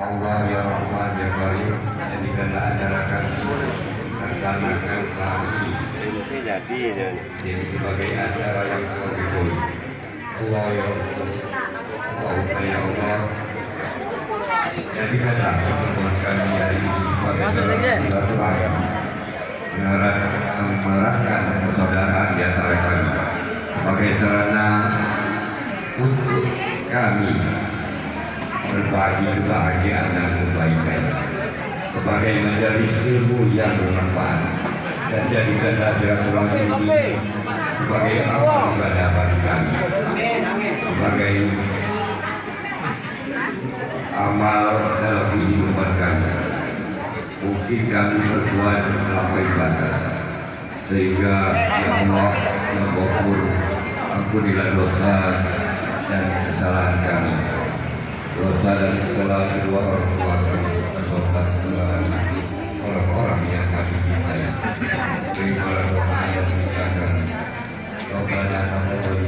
Allah ya Rahman ya Karim, jadikanlah acara kami laksanakan kami jadi sebagai acara yang terbaik. Allah ya Allah, jadikanlah pertemuan kami hari ini sebagai silaturahmi, mengarahkan persaudaraan di antara kami sebagai sarana untuk kami berbagi kebahagiaan dan kebaikan, sebagai majelis ilmu yang bermanfaat, dan jadikanlah silaturahmi ini sebagai amal ibadah bagi kami, sebagai amal dalam kehidupan kami. Mungkin kami berbuat melampaui batas, sehingga ya Allah yang Ghafur, ampunilah dosa dan kesalahan kami, dosa dan kesalahan kedua orang tua kami, dosa kesalahan orang-orang yang kami cintai. Terimalah doa yang kita kami. Rabbana taqabbal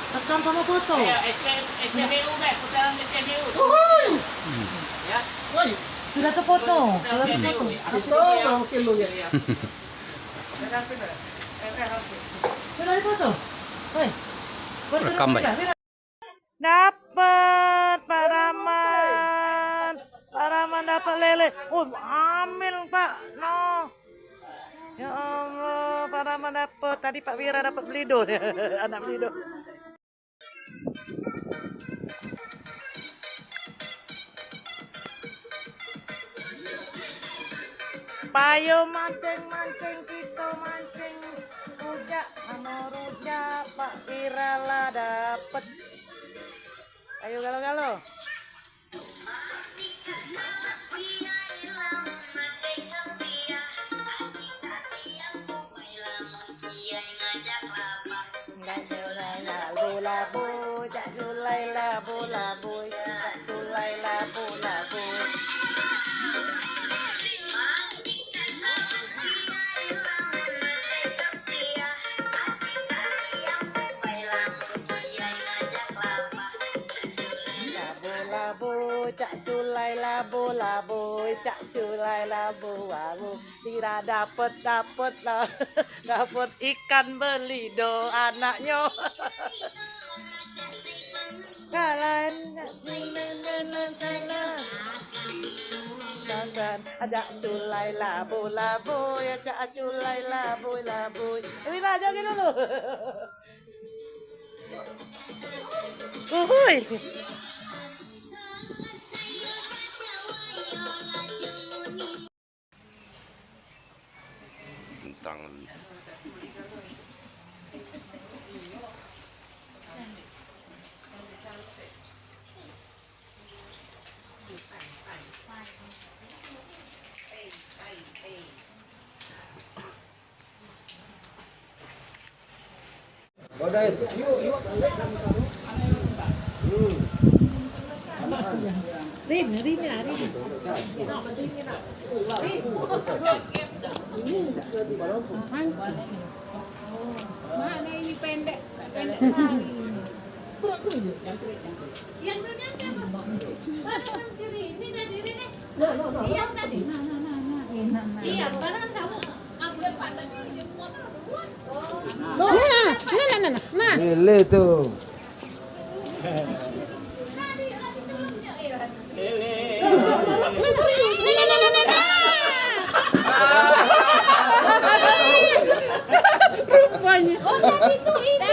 Rekam sama foto. SPBU deh, putaran SPBU. Ya. Woi, sudah terfoto. Itu berapa kilo ya? Sudah difoto. Woi. rekam baik. Dapat Pak Rahman. Pak Rahman dapat lele. Oh, ambil Pak. No. Ya Allah, Pak Rahman dapat. Tadi Pak Wira dapat belido. Anak belido. Payo mancing kita mancing rujak, sama rujak Pak Wira lah dapat. Ayo galo-galo. Cak culai labu wabu tidak dapat lah dapat ikan belido anaknya kalian ajak culai labu ya cak culai labu ini lah joget dulu uhuy. Tentang Mana ini pendek kali. Yang dunia siapa? Sini ini dari ini. Yang tadi. Iya, sekarang kamu ambil pantatnya di motor buat. Nah. Lele tuh. Rupanya. Oh, tapi itu bisa.